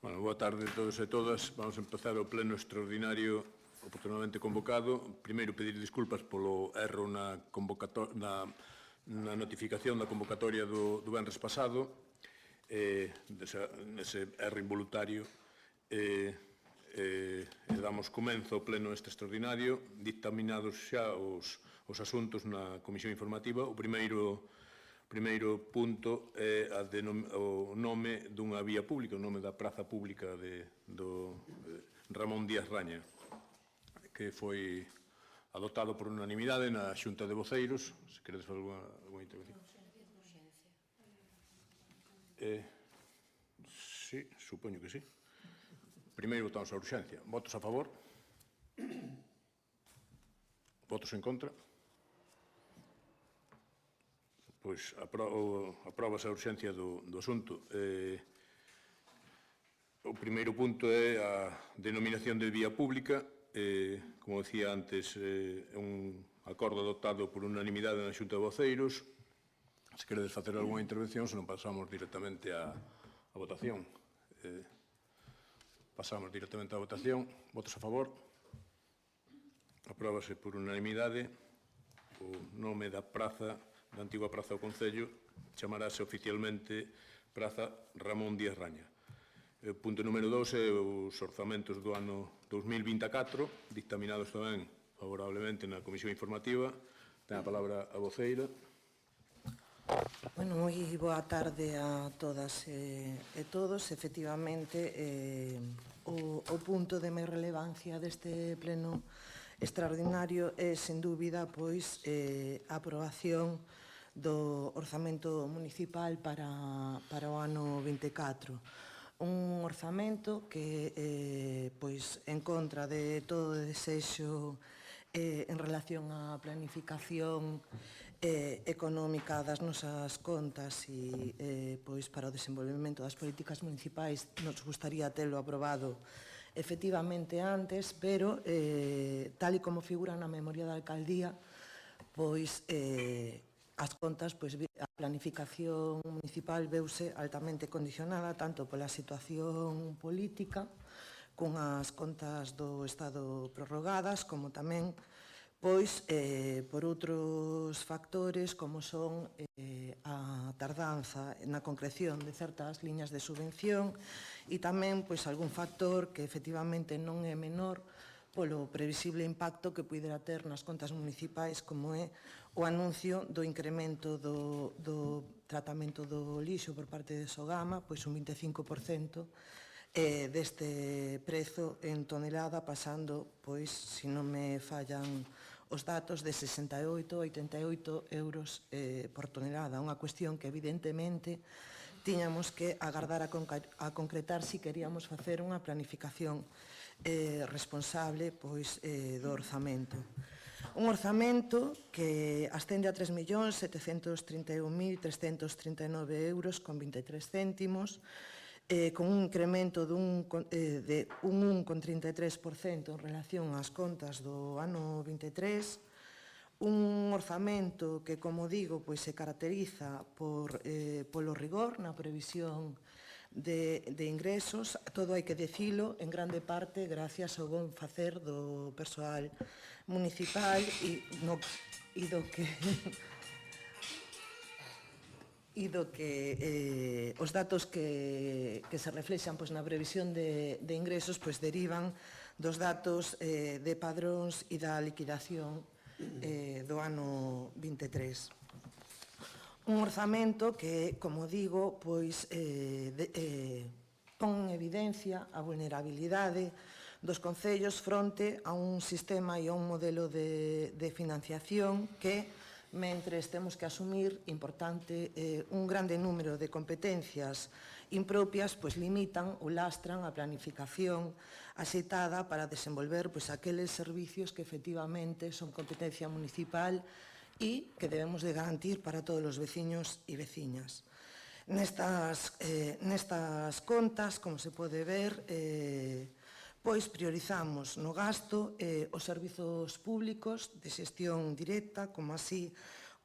Bueno, boa tarde a todos e todas. Vamos a empezar o pleno extraordinario oportunamente convocado. Primeiro, pedir disculpas polo erro na notificación da convocatoria do venres pasado, nese erro involuntario, e damos comenzo ao pleno este extraordinario, dictaminados xa os asuntos na Comisión Informativa. O primeiro punto é o nome dunha vía pública, o nome da praza pública do Ramón Díaz Raña, que foi adoptado por unanimidade na Xunta de Voceiros. Se queredes fazer alguna intervención. Sí, supoño que sí. Primeiro votamos a urxencia. Votos a favor? Votos en contra? Pois apróbase a urxencia do asunto. O primeiro punto é a denominación de vía pública. Como decía antes, é un acordo adoptado por unanimidade na Xunta de Voceiros. Se queredes facer algunha intervención, se non pasamos directamente á votación. Pasamos directamente á votación. Votos a favor? Apróbase por unanimidade. O nome da praza, da antigua Praza do Concello, chamarase oficialmente Praza Ramón Díaz Raña. O punto número 2 é os orzamentos do ano 2024, dictaminados tamén favorablemente na Comisión Informativa. Ten a palabra a voceira. Bueno, moi boa tarde a todas e todos. Efectivamente, o punto de máis relevancia deste pleno extraordinario é, sen dúbida, pois, a aprobación do orzamento municipal para o ano 24. Un orzamento que, pois, en contra de todo o desexo en relación á planificación económica das nosas contas e, pois, para o desenvolvemento das políticas municipais, nos gustaría telo aprobado efectivamente antes, pero, tal e como figura na memoria da alcaldía, pois, as contas, pois, a planificación municipal veuse altamente condicionada tanto pola situación política, con as contas do Estado prorrogadas, como tamén, pois, por outros factores, como son a tardanza na concreción de certas liñas de subvención e tamén, pois, algún factor que efectivamente non é menor polo previsible impacto que pudera ter nas contas municipais, como é o anuncio do incremento do tratamento do lixo por parte de Sogama, pois un 25% deste prezo en tonelada, pasando, pois, se non me fallan os datos, de 68 a 88 euros por tonelada. Unha cuestión que, evidentemente, tiñamos que agardar a concretar se queríamos facer unha planificación responsable, pois, do orzamento. Un orzamento que ascende a 3.731.339 euros con 23 céntimos, con un incremento de un 1,33% en relación ás contas do ano 23, un orzamento que, como digo, pois, se caracteriza polo rigor na previsión de ingresos. Todo hai que dicilo, en grande parte gracias ao bon facer do persoal municipal e do que os datos que se reflexan, pois, na previsión de ingresos, pois, derivan dos datos de padróns e da liquidación do ano 23. Un orzamento que, como digo, pois, pon en evidencia a vulnerabilidade dos concellos fronte a un sistema e a un modelo de financiación que, mentres temos que asumir un grande número de competencias impropias, pois, limitan ou lastran a planificación axeitada para desenvolver, pois, aqueles servicios que efectivamente son competencia municipal e que debemos de garantir para todos os veciños e veciñas. Nestas contas, como se pode ver, pois, priorizamos no gasto os servizos públicos de xestión directa, como así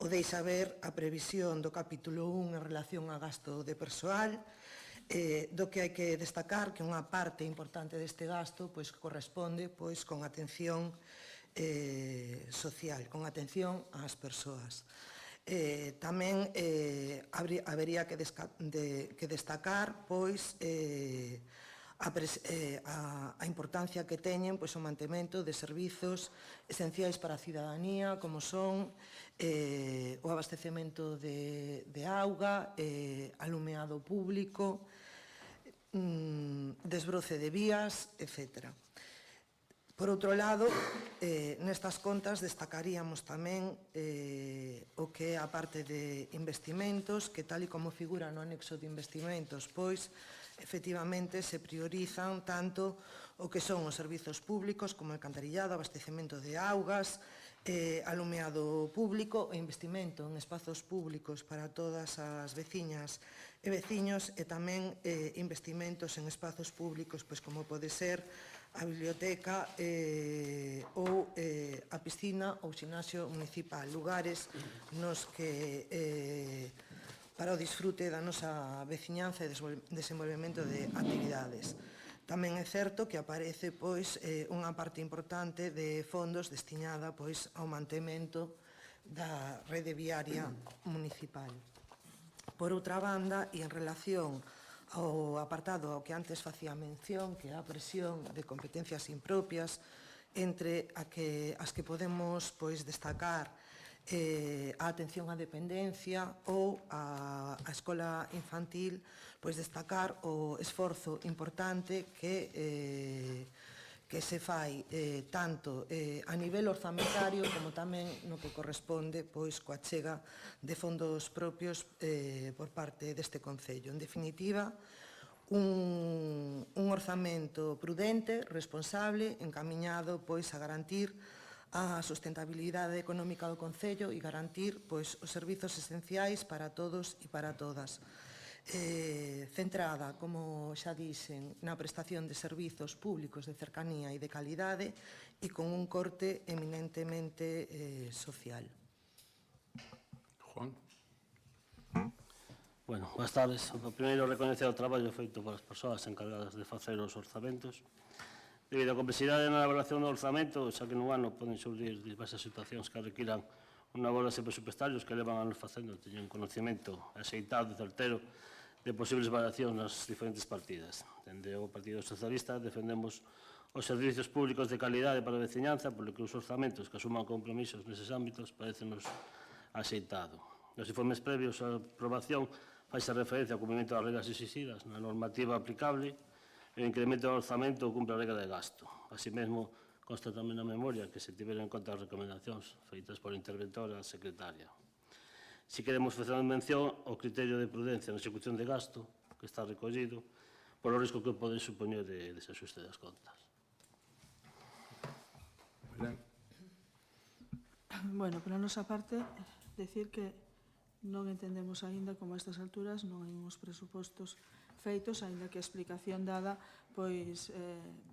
o deixa ver a previsión do capítulo 1 en relación a gasto de persoal, do que hai que destacar que unha parte importante deste gasto pois corresponde pois con atención social, con atención ás persoas. Tamén habería que destacar pois a importancia que teñen pois, o mantemento de servizos esenciais para a cidadanía, como son o abastecemento de auga, alumeado público, desbroce de vías, etc. Por outro lado, nestas contas destacaríamos tamén o que é a parte de investimentos, que tal e como figura no anexo de investimentos, pois, efectivamente, se priorizan tanto o que son os servizos públicos como o alcantarillado, abastecemento de augas, alumeado público e investimento en espazos públicos para todas as veciñas e veciños e tamén investimentos en espazos públicos, pois como pode ser a biblioteca ou a piscina ou ximnasio municipal, lugares nos que para o disfrute da nosa veciñanza e desenvolvemento de actividades. Tamén é certo que aparece pois unha parte importante de fondos destinada pois ao mantemento da rede viaria municipal. Por outra banda, e en relación ao apartado ao que antes facía mención, que é a presión de competencias impropias, entre as que podemos pois destacar a atención á dependencia ou a escola infantil, pois destacar o esforzo importante que se fai tanto a nivel orzamentario como tamén no que corresponde pois coa chega de fondos propios por parte deste Concello. En definitiva, un orzamento prudente, responsable, encamiñado pois a garantir a sustentabilidade económica do Concello e garantir pois os servizos esenciais para todos e para todas. Centrada, como xa dixen, na prestación de servizos públicos de cercanía e de calidade e con un corte eminentemente social. Juan? Bueno, boas tardes. O primeiro, recoñecer o traballo feito polas persoas encargadas de facer os orzamentos. Debido á complexidade na elaboración do orzamento, xa que nun ano poden xurdir diversas situacións que requiran unha bolsa presupuestarios que levan anos facendo, teñen un conocimiento axeitado e certero de posibles variacións nas diferentes partidas. Dende o Partido Socialista defendemos os servizos públicos de calidade para a veciñanza, polo que os orzamentos que asuman compromisos neses ámbitos parecenos axeitado. Nos informes previos á aprobación faise referencia ao cumprimento das regras exigidas na normativa aplicable e o incremento do orzamento cumpre a regra de gasto. Así mesmo, consta tamén na memoria que se tiveron en conta as recomendacións feitas por interventora a secretaria. Si queremos facer mención ao criterio de prudencia na execución de gasto, que está recollido, por o risco que pode supoñer de desaxuste das contas. Bueno, pola nosa parte, decir que non entendemos aínda como a estas alturas non hai uns presupostos feitos, aínda que a explicación dada pois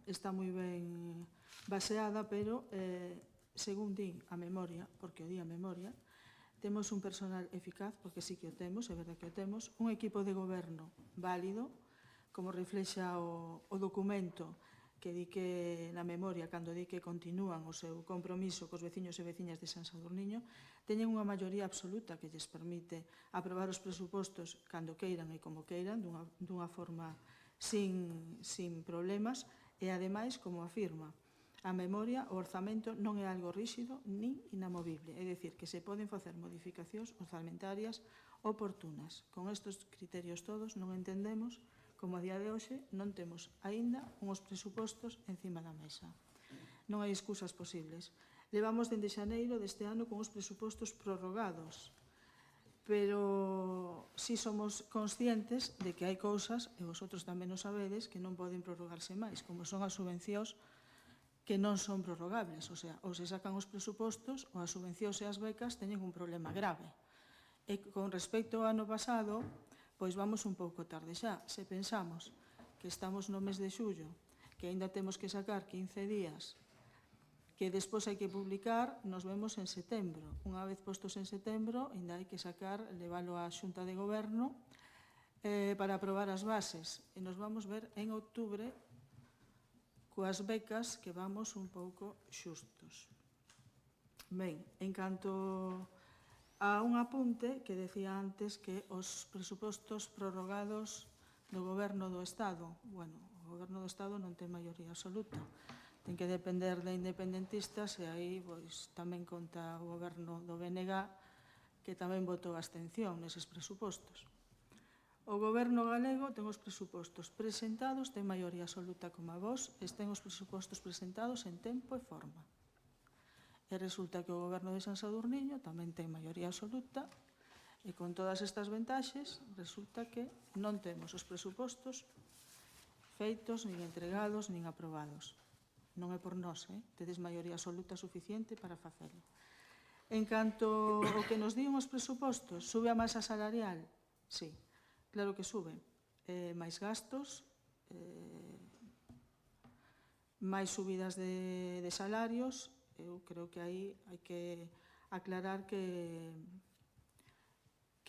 está moi ben baseada, pero según din a memoria, porque o di a memoria, temos un personal eficaz, porque sí que o temos, é verdade que o temos, un equipo de goberno válido, como reflexa o documento que di que na memoria, cando di que continúan o seu compromiso cos veciños e veciñas de San Sadurniño, teñen unha maioría absoluta que lles permite aprobar os presupostos cando queiran e como queiran, dunha forma sin problemas, e ademais, como afirma a memoria, o orzamento non é algo ríxido nin inamovible, é dicir, que se poden facer modificacións orzamentarias oportunas. Con estes criterios todos non entendemos como a día de hoxe non temos aínda uns presupostos encima da mesa. Non hai excusas posibles. Levamos dende xaneiro deste ano con os presupostos prorrogados, pero si somos conscientes de que hai cousas, e vosotros tamén o sabedes, que non poden prorrogarse máis, como son as subvencións que non son prorrogables, ou sea, ou se sacan os presupostos ou as subvencións e as becas teñen un problema grave. E con respecto ao ano pasado, pois vamos un pouco tarde xa. Se pensamos que estamos no mes de xullo, que aínda temos que sacar 15 días, que despois hai que publicar, nos vemos en setembro. Unha vez postos en setembro, aínda hai que sacar, leválo á Xunta de Goberno, para aprobar as bases. E nos vamos ver en outubro coas becas que vamos un pouco xustos. Ben, en canto a un apunte que decía antes que os presupostos prorrogados do Goberno do Estado, bueno, o Goberno do Estado non ten maioría absoluta, ten que depender de independentistas e aí pois, tamén conta o Goberno do BNG que tamén votou abstención neses presupostos. O Goberno galego ten os presupostos presentados, ten maioría absoluta como a vos, e ten os presupostos presentados en tempo e forma. E resulta que o Goberno de San Sadurniño tamén ten maioría absoluta e con todas estas ventaxes resulta que non temos os presupostos feitos, nin entregados, nin aprobados. Non é por nós, tedes maioría absoluta suficiente para facelo. En canto ao que nos din os presupostos, sube a masa salarial? Sí. Claro que sube. Máis gastos, máis subidas de salarios. Eu creo que aí hai que aclarar que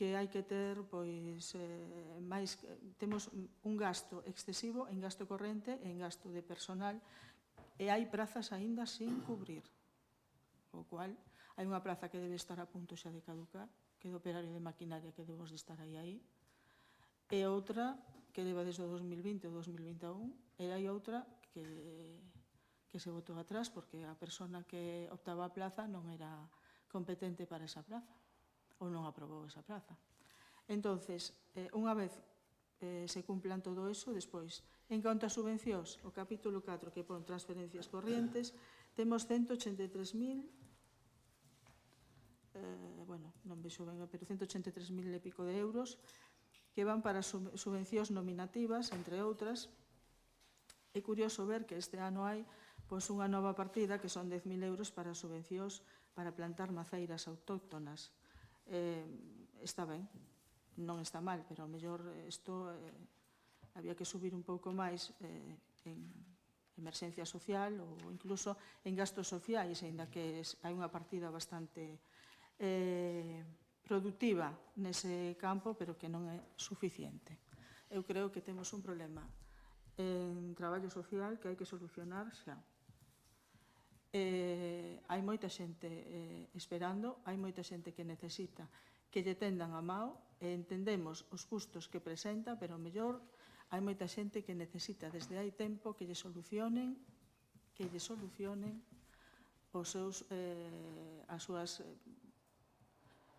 hai que ter, pois, máis, temos un gasto excesivo en gasto corrente e en gasto de personal e hai prazas aínda sin cubrir. O cual, hai unha praza que debe estar a punto xa de caducar, que é do operario de maquinaria que debemos de estar aí. E outra que leva desde o 2020 ao 2021, e hai outra que se botou atrás porque a persona que optaba a plaza non era competente para esa plaza ou non aprobou esa plaza. Entonces, unha vez se cumplan todo eso, despois, en canto a subvencións, o capítulo 4 que pon transferencias corrientes, temos 183.000, bueno, non vexo ben, pero 183.000 e pico de euros, que van para subvencións nominativas, entre outras. É curioso ver que este ano hai unha nova partida que son 10.000 euros para subvencións para plantar maceiras autóctonas. Está ben, non está mal, pero ao mellor isto había que subir un pouco máis en emerxencia social ou incluso en gastos sociais, ainda que hai unha partida bastante productiva nese campo, pero que non é suficiente. Eu creo que temos un problema en traballo social que hai que solucionar xa. Hai moita xente esperando, hai moita xente que necesita que lle tendan a mao e entendemos os custos que presenta, pero ao mellor hai moita xente que necesita desde hai tempo que lle solucionen os seus as súas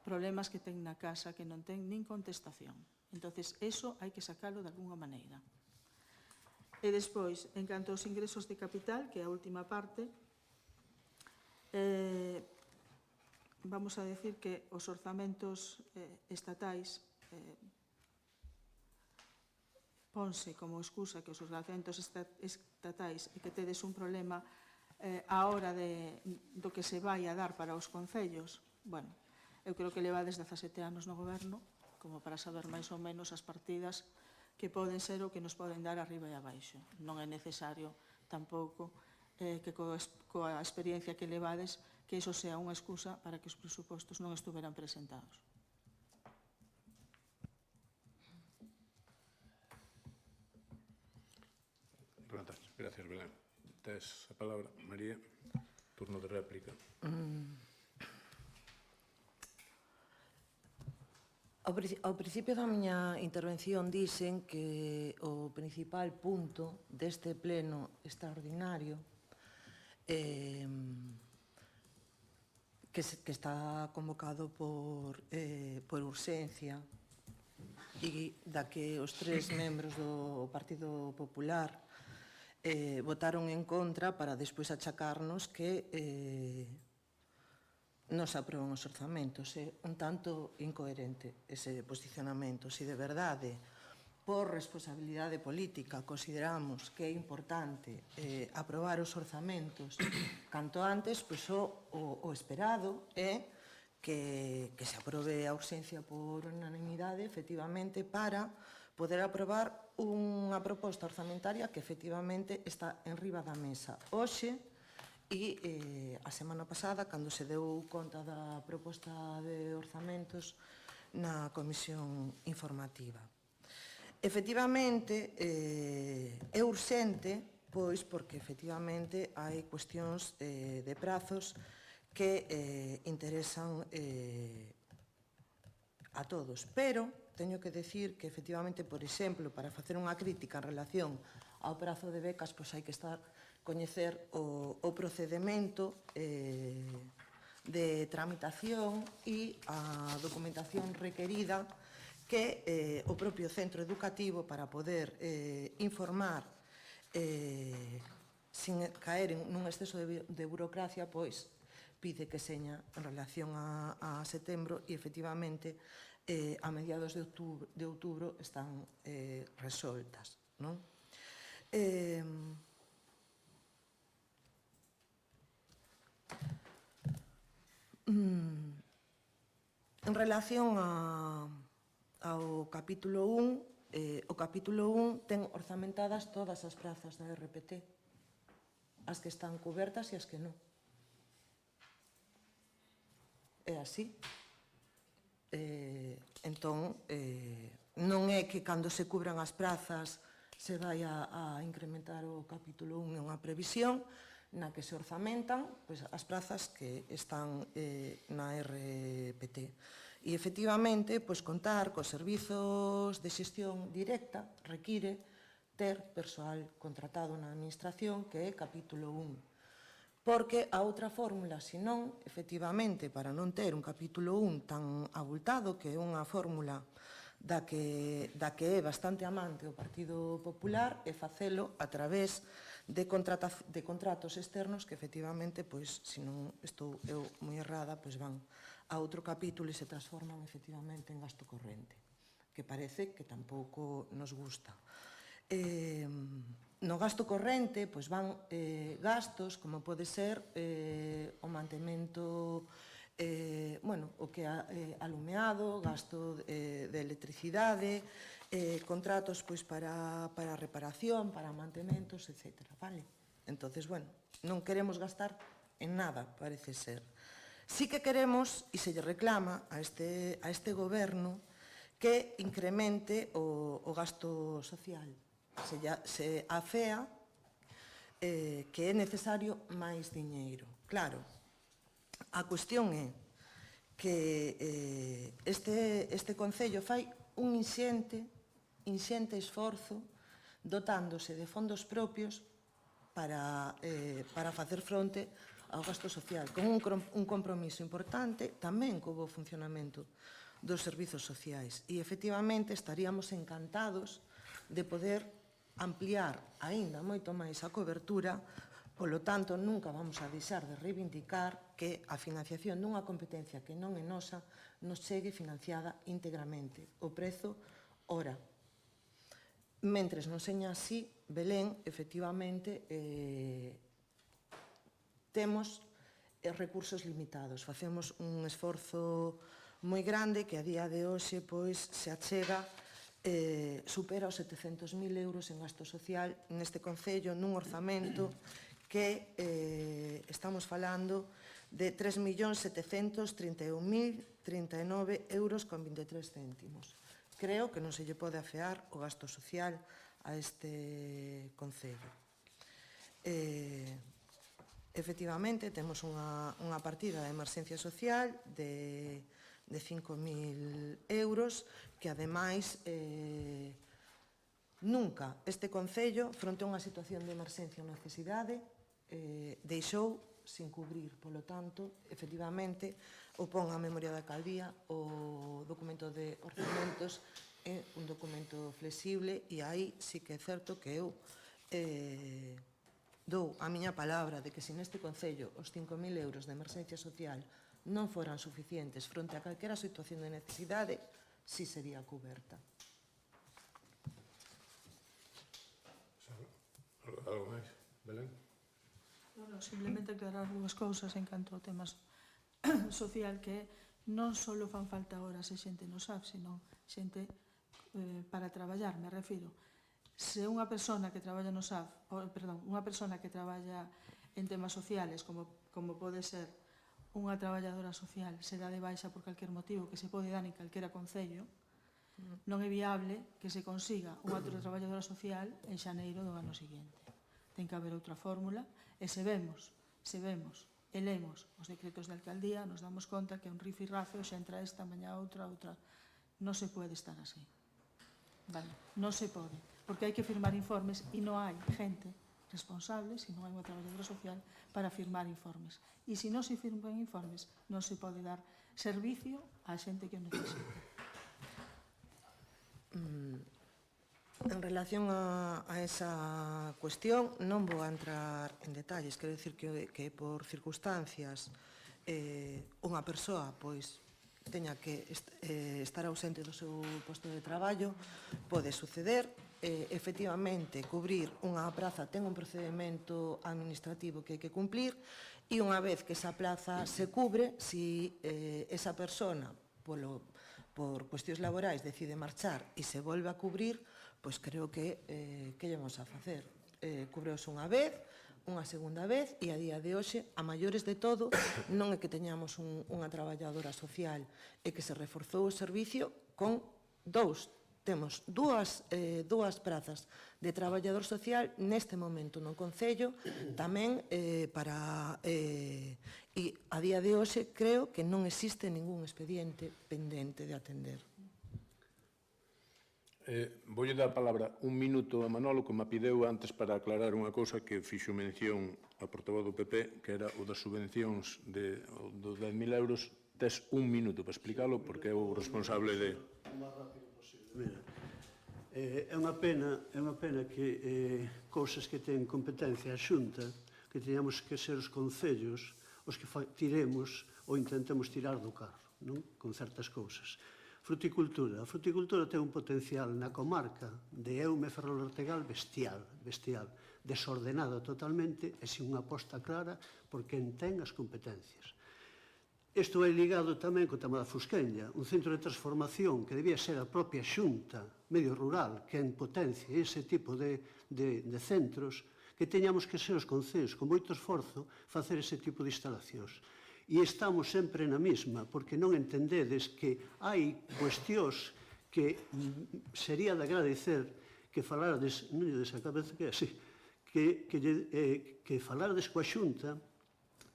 problemas que ten na casa que non ten nin contestación. Entonces, eso hai que sacalo de alguna maneira. E despois, en canto aos ingresos de capital, que é a última parte, vamos a decir que os orzamentos estatais ponse como excusa que os orzamentos estatais e que tedes un problema a hora do que se vai a dar para os concellos. Bueno, eu creo que levades 17 anos no goberno como para saber máis ou menos as partidas que poden ser o que nos poden dar arriba e abaixo. Non é necesario tampouco que coa experiencia que levades que iso sea unha excusa para que os presupostos non estuveran presentados. Gracias, Belén. Tes a palabra, María. Turno de réplica. Ao principio da miña intervención dixen que o principal punto deste pleno extraordinario que está convocado por urxencia e da que os 3 membros do Partido Popular votaron en contra para despois achacarnos que non se aproban os orzamentos. É un tanto incoherente ese posicionamento. Se de verdade, por responsabilidade política, consideramos que é importante aprobar os orzamentos canto antes, pois o esperado é que se aprobe a urxencia por unanimidade, efectivamente, para poder aprobar unha proposta orzamentaria que efectivamente está en riba da mesa hoxe. E a semana pasada, cando se deu conta da proposta de orzamentos na comisión informativa. Efectivamente, é urxente, pois, porque efectivamente hai cuestións de prazos que interesan a todos. Pero teño que decir que, efectivamente, por exemplo, para facer unha crítica en relación ao prazo de becas, pois hai que coñecer o procedemento de tramitación e a documentación requerida que o propio centro educativo, para poder informar sin caer nun exceso de burocracia, pois pide que seña en relación a setembro e, efectivamente, a mediados de outubro están resoltas, non? En relación ao capítulo 1, o capítulo 1 ten orzamentadas todas as prazas da RPT, as que están cubertas e as que non. É así. Entón, non é que cando se cubran as prazas se vai a incrementar o capítulo 1, é unha previsión na que se orzamentan as prazas que están na RPT. E, efectivamente, contar cos servizos de xestión directa require ter persoal contratado na administración, que é capítulo 1. Porque a outra fórmula, senón, efectivamente, para non ter un capítulo 1 tan abultado, que é unha fórmula da que é bastante amante o Partido Popular, é facelo a través de contratos externos que, efectivamente, se non estou eu moi errada, van a outro capítulo e se transforman, efectivamente, en gasto corrente, que parece que tampouco nos gusta. No gasto corrente van gastos como pode ser o mantemento, o que é alumeado, gasto de electricidade, contratos para reparación, para mantementos, etc. Entonces, non queremos gastar en nada, parece ser. Sí que queremos, e se lle reclama a este goberno, que incremente o gasto social. Se afea que é necesario máis diñeiro. Claro, a cuestión é que este Concello fai un inxente esforzo dotándose de fondos propios para facer fronte ao gasto social, con un compromiso importante tamén co bo funcionamento dos servizos sociais. E, efectivamente, estaríamos encantados de poder ampliar aínda moito máis a cobertura. Polo tanto, nunca vamos a deixar de reivindicar que a financiación dunha competencia que non é nosa nos chegue financiada íntegramente. O prezo, ora. Mentres non seña así, Belén, efectivamente, temos recursos limitados. Facemos un esforzo moi grande que a día de hoxe se achega, supera os 700.000 euros en gasto social neste Concello, nun orzamento que estamos falando de 3.731.039 euros con 23 céntimos. Creo que non se lle pode afear o gasto social a este Concello. Efectivamente, temos unha partida de emerxencia social de 5.000 euros que, ademais, nunca este Concello, fronte a unha situación de emerxencia ou necesidade, deixou sin cubrir. Polo tanto, efectivamente, o pon a memoria da alcaldía, o documento de orzamentos é un documento flexible e aí sí que é certo que eu dou a miña palabra de que se neste Concello os 5.000 euros de emerxencia social non foran suficientes fronte a calquera situación de necesidade, si sería coberta. Algo máis, Belén? Simplemente aclarar dúas cousas en canto ao tema social, que non só fan falta horas e xente no SAF, senón xente para traballar, me refiro. Se unha persona que traballa no SAF, unha persona que traballa en temas sociales, como pode ser unha traballadora social, se dá de baixa por calquer motivo que se pode dar en calquera concello, Non é viable que se consiga unha outra traballadora social en xaneiro do ano seguinte. Ten que haber outra fórmula e se vemos e lemos os decretos de alcaldía, nos damos conta que un rifirrafe xa entra esta, mañá outra. Non se pode estar así. Vale, non se pode, porque hai que firmar informes e non hai gente responsable, se non hai unha traballadora social, para firmar informes. E se non se firman informes, non se pode dar servicio á xente que o necesita. En relación a esa cuestión non vou a entrar en detalles, quero dicir que por circunstancias unha persoa pois teña que estar ausente do seu posto de traballo, pode suceder. Efectivamente, cubrir unha praza ten un procedimento administrativo que hai que cumplir e unha vez que esa plaza se cubre, si esa persona por cuestións laborais decide marchar e se volve a cubrir, pois creo que lle vamos a facer? Cubreos unha vez, unha segunda vez e a día de hoxe, a maiores de todo, non é que teñamos unha traballadora social, é que se reforzou o servicio con temos dúas prazas de traballador social neste momento no Concello, tamén para... E a día de hoxe creo que non existe ningún expediente pendente de atender. Voulle dar a palabra un minuto a Manolo, que me pideu antes para aclarar unha cousa que fixo mención a portavoz do PP, que era o das subvencións dos 10.000 euros. Tes un minuto para explicalo, porque é o responsable de... Mira, é unha pena que cousas que ten competencia a Xunta, que teñamos que ser os concellos os que tiremos ou intentemos tirar do carro, non? Con certas cousas. Fruticultura. A fruticultura ten un potencial na comarca de Eume Ferrol Ortegal bestial, desordenada totalmente e sin unha aposta clara por quen ten as competencias. Isto é ligado tamén co tema da Fusquenlla, un centro de transformación que debía ser a propia Xunta medio rural que en potencia ese tipo de centros, que teñamos que ser os concellos con moito esforzo facer ese tipo de instalacións. E estamos sempre na mesma, porque non entendedes que hai cuestións que sería de agradecer que falardes, non lle des a cabeza que é así, que falardes coa Xunta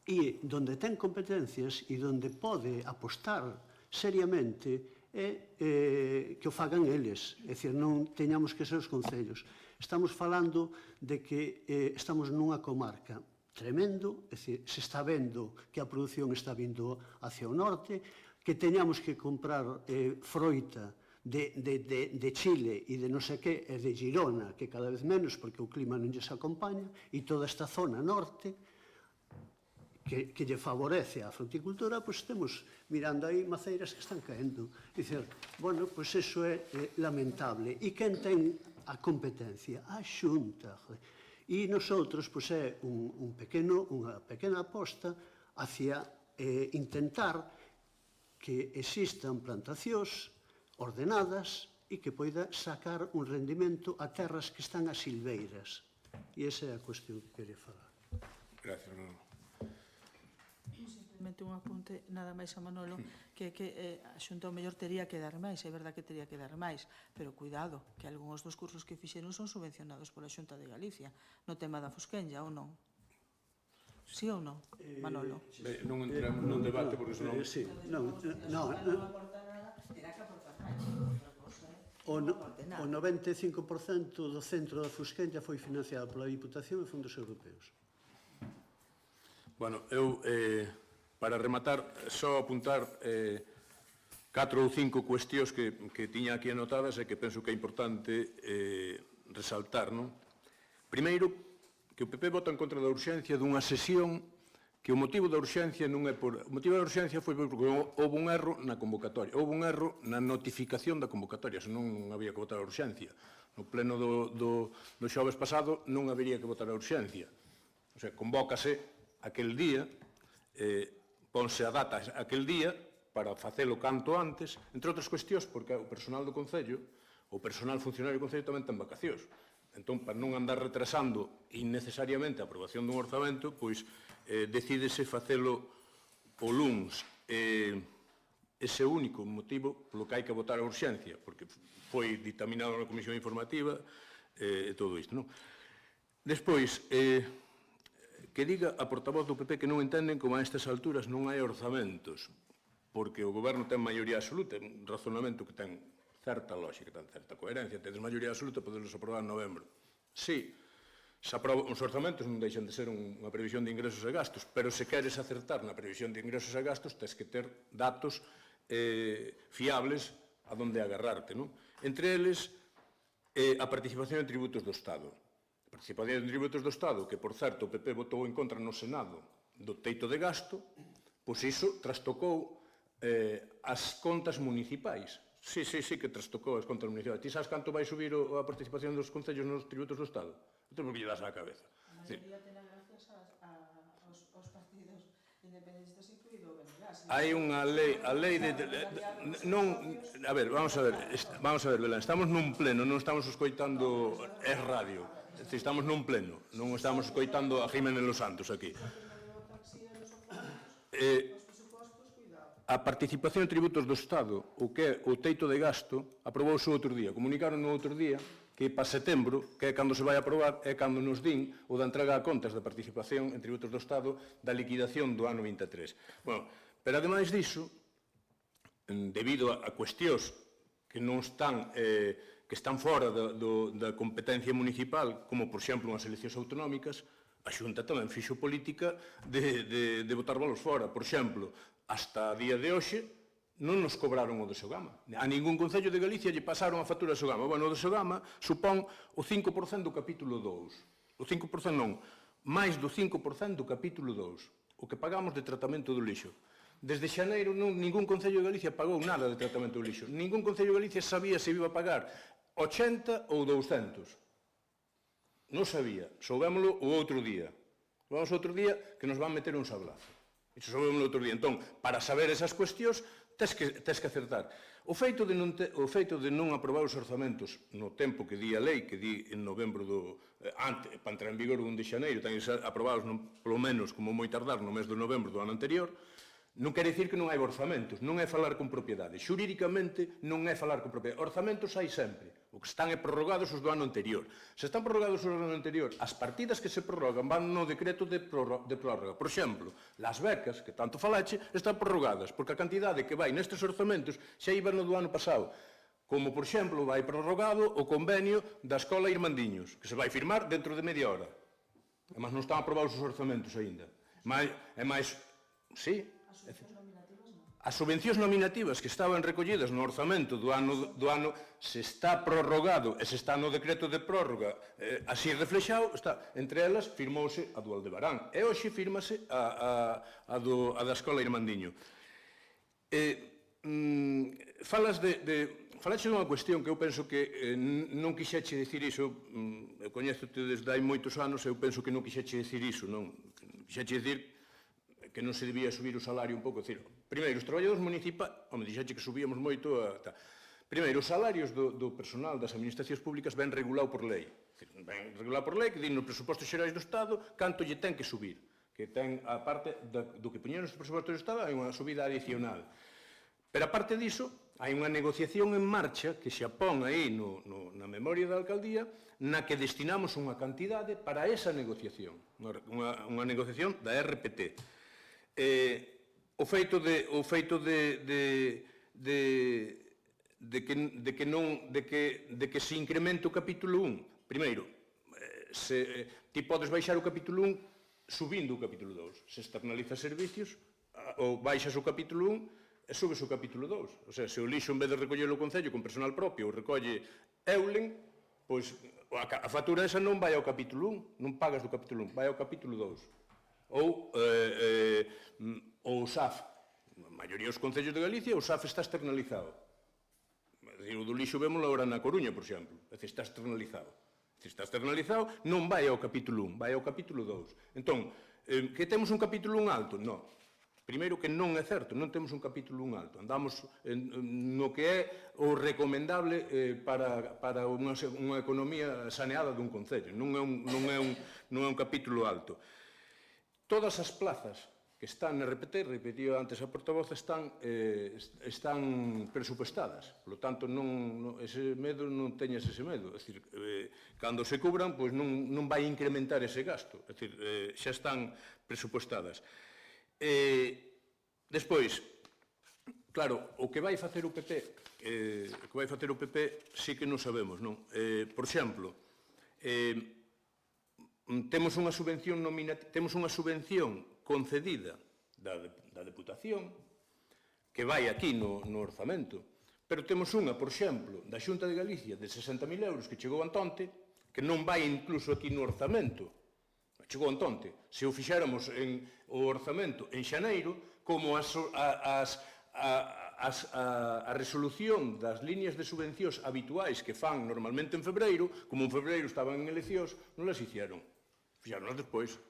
e donde ten competencias e donde pode apostar seriamente que o fagan eles, é dicir, non teñamos que ser os concellos. Estamos falando de que estamos nunha comarca tremendo, é dicir, se está vendo que a produción está vindo hacia o norte, que teñamos que comprar froita de Chile e de non sei que, e de Girona, que cada vez menos, porque o clima non lles acompaña, e toda esta zona norte, que lle favorece a fruticultura, pois temos mirando aí maceiras que están caendo. Dicir, bueno, pois iso é lamentable. E quen ten a competencia? A Xunta, joder. E nosotros, pois é unha pequena aposta hacia intentar que existan plantacións ordenadas e que poida sacar un rendimento a terras que están a silveiras. E esa é a cuestión que quería falar. Gracias, Manolo. Simplemente un apunte nada máis a Manolo, que a Xunta o mellor tería que dar máis, é verdad que tería que dar máis, pero cuidado, que algúns dos cursos que fixeron son subvencionados pola Xunta de Galicia, no tema da Fusquenlla, ou non? Sí ou non, Manolo? Non entramos nun debate, porque senón... Sí, non. O 95% do centro da Fusquenlla foi financiado pola Diputación e fondos europeos. Bueno, eu, para rematar, só apuntar 4 ou 5 cuestións que tiña aquí anotadas e que penso que é importante resaltar, non? Primeiro, que o PP vota en contra da urxencia dunha sesión que o motivo da urxencia non é por... O motivo da urxencia foi porque houve un erro na convocatoria, houve un erro na notificación da convocatoria, senón non había que votar a urxencia. No pleno do xoves pasado non habería que votar a urxencia. O sea, convócase aquel día, ponse a data aquel día para facelo canto antes, entre outras cuestións, porque o personal do Concello, o personal funcionario do Concello tamén ten vacacións. Entón, para non andar retrasando innecesariamente a aprobación dun orzamento, pois decídese facelo o luns. ese único motivo polo que hai que votar a urxencia, porque foi dictaminado na Comisión Informativa e todo isto, non? Despois, que diga a portavoz do PP que non entenden como a estas alturas non hai orzamentos, porque o goberno ten maioría absoluta, un razonamento que ten certa lógica, ten certa coherencia, tedes maioría absoluta, podelos aprobar en novembro. Sí, se aproban os orzamentos non deixan de ser unha previsión de ingresos e gastos, pero se queres acertar na previsión de ingresos e gastos, tens que ter datos fiables a donde agarrarte, non? Entre eles, a participación en tributos do Estado. A participación en tributos do Estado, que, por certo, o PP votou en contra no Senado do teito de gasto, pois iso trastocou as contas municipais. Sí, que trastocou as contas municipais. Ti sabes canto vai subir a participación dos concellos nos tributos do Estado? Entón, por que lle das á cabeza? A maioría tena gracias aos partidos independentistas, incluído o BNG. Hai unha lei, a lei de non, a ver, vamos a ver, Belén, estamos nun pleno, non estamos escoitando radio. É dicir, estamos nun pleno, non estamos escoitando a Jiménez Los Santos aquí. A participación en tributos do Estado, o que é o teito de gasto, aprobouse outro día. Comunicaron no outro día que para setembro, que é cando se vai aprobar, é cando nos din o da entrega a contas da participación en tributos do Estado da liquidación do ano 23. Bueno, pero ademais diso, debido a cuestións que non están que están fora da competencia municipal, como, por exemplo, unhas eleccións autonómicas, a Xunta tamén fixo política de botar bolos fora. Por exemplo, hasta a día de hoxe, non nos cobraron o de Sogama. A ningún concello de Galicia lle pasaron a factura de Sogama. Bueno, o de Sogama supón o 5% do capítulo 2. O 5% non, máis do 5% do capítulo 2. O que pagamos de tratamento do lixo. Desde xaneiro, ningún concello de Galicia pagou nada de tratamento do lixo. Ningún concello de Galicia sabía se iba a pagar 80 ou 200. Non sabía. Soubémolo o outro día. Vamos outro día que nos van meter un sablazo. Iso soubémolo outro día. Entón, para saber esas cuestións, tes que acertar. O feito de non aprobar os orzamentos no tempo que di a lei, que di en novembro para entrar en vigor o 1 de xaneiro, ten que ser aprobados polo menos como moi tardar no mes de novembro do ano anterior, non quere dicir que non hai orzamentos, non é falar con propiedade. Xurídicamente non é falar con propiedade. Orzamentos hai sempre. O que están é prorrogados os do ano anterior. Se están prorrogados os do ano anterior, as partidas que se prorrogan van no decreto de prórroga. Por exemplo, as becas, que tanto falache, están prorrogadas, porque a cantidade que vai nestes orzamentos xa iba no do ano pasado. Como, por exemplo, vai prorrogado o convenio da Escola Irmandiños, que se vai firmar dentro de media hora. Mas non están aprobados os orzamentos aínda. É máis... Sí. As subvencións nominativas que estaban recollidas no orzamento do ano se está prorrogado e se está no decreto de prórroga así reflexado, entre elas firmouse a do Aldebarán e hoxe firmase a da Escola Irmandiño. Falaxe dunha cuestión que eu penso que non quixeche dicir iso, eu coñezo-te desde hai moitos anos e eu penso que non quixeche dicir iso, non? Quixeche dicir que non se debía subir o salario un pouco, decir, primeiro, os traballadores municipais, dixeche que subíamos moito, primeiro, os salarios do personal das administracións públicas ven regulado por lei, ven regulado por lei, que din nos presupostos xerais do Estado canto lle ten que subir, que ten, a parte do que poñeron nos presupostos do Estado, hai unha subida adicional. Pero, a parte diso, hai unha negociación en marcha que xa pon aí na memoria da alcaldía na que destinamos unha cantidade para esa negociación, unha negociación da RPT. O feito de que se incremente o capítulo 1, primeiro, ti podes baixar o capítulo 1 subindo o capítulo 2. Se externaliza servicios, ou baixas o capítulo 1 e subes o capítulo 2. O sea, se o lixo, en vez de recollelo o Concello con personal propio, o recolle Eulen, pois a factura esa non vai ao capítulo 1, non pagas do capítulo 1, vai ao capítulo 2. Ou o SAF. A maioría dos concellos de Galicia, o SAF está externalizado. O do lixo vémoslo agora na Coruña, por exemplo. Está externalizado. Está externalizado, non vai ao capítulo 1, vai ao capítulo 2. Entón, que temos un capítulo 1 alto? Non. Primeiro que non é certo, non temos un capítulo 1 alto. Andamos no que é o recomendable para unha economía saneada dun concello. Non é un capítulo alto. Todas as plazas que están na RPT, repetiu antes a portavoz, están presupuestadas. Por lo tanto, ese medo non teñas ese medo. É dicir, cando se cubran, pois non vai incrementar ese gasto. É dicir, xa están presupuestadas. Despois, claro, o que vai facer o PP, sí que non sabemos, non? Por exemplo, temos unha subvención concedida da Deputación que vai aquí no orzamento, pero temos unha, por exemplo, da Xunta de Galicia de 60.000 euros que chegou antonte, que non vai incluso aquí no orzamento, chegou antonte. Se o fixéramos o orzamento en xaneiro, como a resolución das líneas de subvencións habituais que fan normalmente en febreiro, como en febreiro estaban en eleccións, non las hicieron. Fixeronlas despois.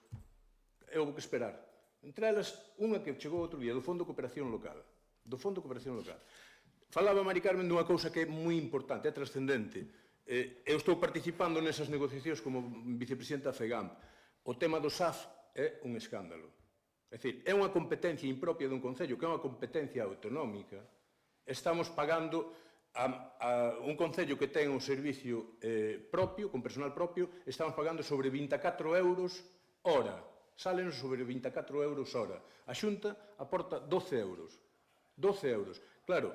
Houve que esperar. Entre elas, unha que chegou outro día, do Fondo de Cooperación Local. Falaba Mari Carmen dunha cousa que é moi importante, é trascendente. Eu estou participando nesas negociacións como vicepresidenta da FEGAMP. O tema do SAF é un escándalo. É dicir, é unha competencia impropia dun concello, que é unha competencia autonómica. Estamos pagando a un concello que ten un servicio propio, con personal propio, estamos pagando sobre 24 euros hora. Salen sobre 24 euros hora. A Xunta aporta 12 euros. 12 euros. Claro,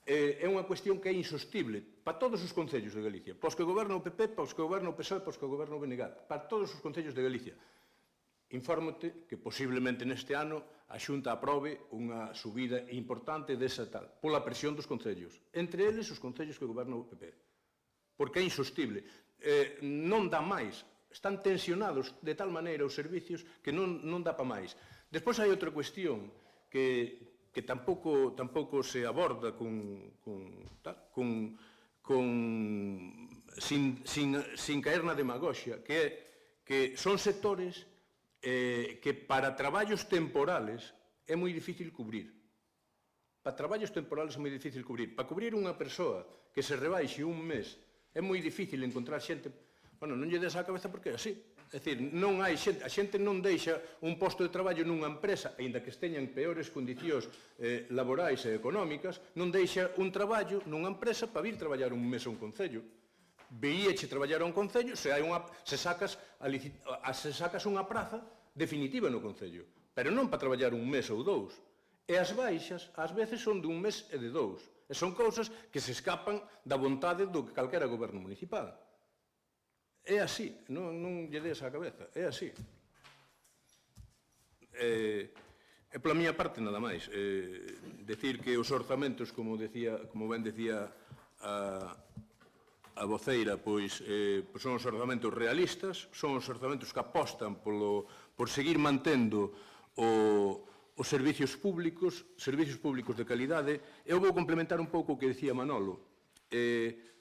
é unha cuestión que é insostible para todos os concellos de Galicia. Para os que goberna o PP, para os que goberna o PSOE, para os que goberna o BNG. Para todos os concellos de Galicia. Infórmote que posiblemente neste ano a Xunta aprobe unha subida importante desa tal, pola presión dos concellos. Entre eles os concellos que goberna o PP. Porque é insostible. Non dá máis. Están tensionados de tal maneira os servicios que non dá para máis. Despois hai outra cuestión que tampouco se aborda sin caer na demagoxia, que son sectores que para traballos temporales é moi difícil cubrir. Para traballos temporales é moi difícil cubrir. Para cubrir unha persoa que se rebaixe un mes é moi difícil encontrar xente. Bueno, non lle des a cabeza porque é así. É dicir, non hai xente, a xente non deixa un posto de traballo nunha empresa, aínda que esteñan peores condicións laborais e económicas, non deixa un traballo nunha empresa para vir traballar un mes a un concello. Veíache traballar a un concello se sacas unha praza definitiva no concello, pero non para traballar un mes ou dous. E as baixas, ás veces, son de un mes e de dous. E son cousas que se escapan da vontade do que calquera goberno municipal. É así, non lle des a cabeza, é así. E pola miña parte nada máis. Decir que os orzamentos, como ben decía a voceira, pois son os orzamentos realistas, son os orzamentos que apostan por seguir mantendo os servicios públicos de calidade. Eu vou complementar un pouco o que decía Manolo.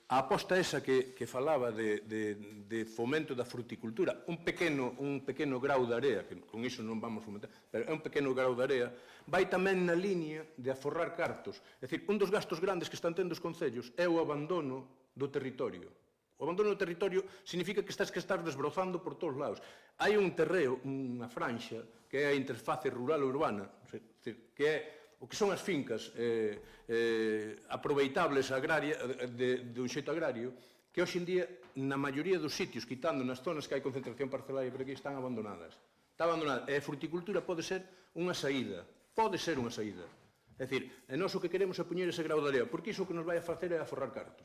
A aposta esa que falaba de fomento da fruticultura, un pequeno grau de area, que con iso non vamos fomentar, pero é un pequeno grau de area, vai tamén na liña de aforrar cartos. É dicir, un dos gastos grandes que están tendo os concellos é o abandono do territorio. O abandono do territorio significa que estás desbrozando por todos lados. Hai un terreo, unha franxa, que é a interface rural-urbana, que é o que son as fincas aproveitables de un xeito agrario, que hoxe en día, na maioría dos sitios, quitando nas zonas que hai concentración parcelaria por aquí, están abandonadas. Está abandonada. E a fruticultura pode ser unha saída. Pode ser unha saída. É dicir, nós o que queremos é poñer ese grau de area, porque iso o que nos vai a facer é aforrar cartos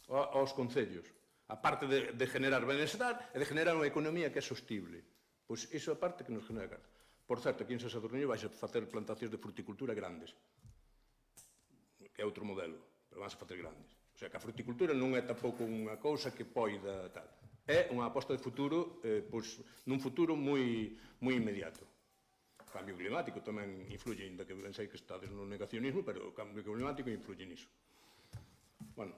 aos concellos. A parte de generar benestar e de generar unha economía que é sostible. Pois iso é a parte que nos genera cartos. Por certo, aquí en San Sadurniño vais a facer plantacións de fruticultura grandes, que é outro modelo, pero vais a facer grandes. O sea, que a fruticultura non é tampouco unha cousa que poida tal. É unha aposta de futuro, nun futuro moi inmediato. O cambio climático tamén influye, ainda que pensei que estades no negacionismo, pero o cambio climático influye niso. Bueno,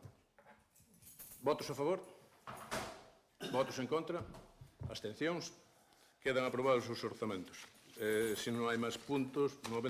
votos a favor? Votos en contra? Abstencións? Quedan aprobados os orzamentos. Se non hai máis puntos,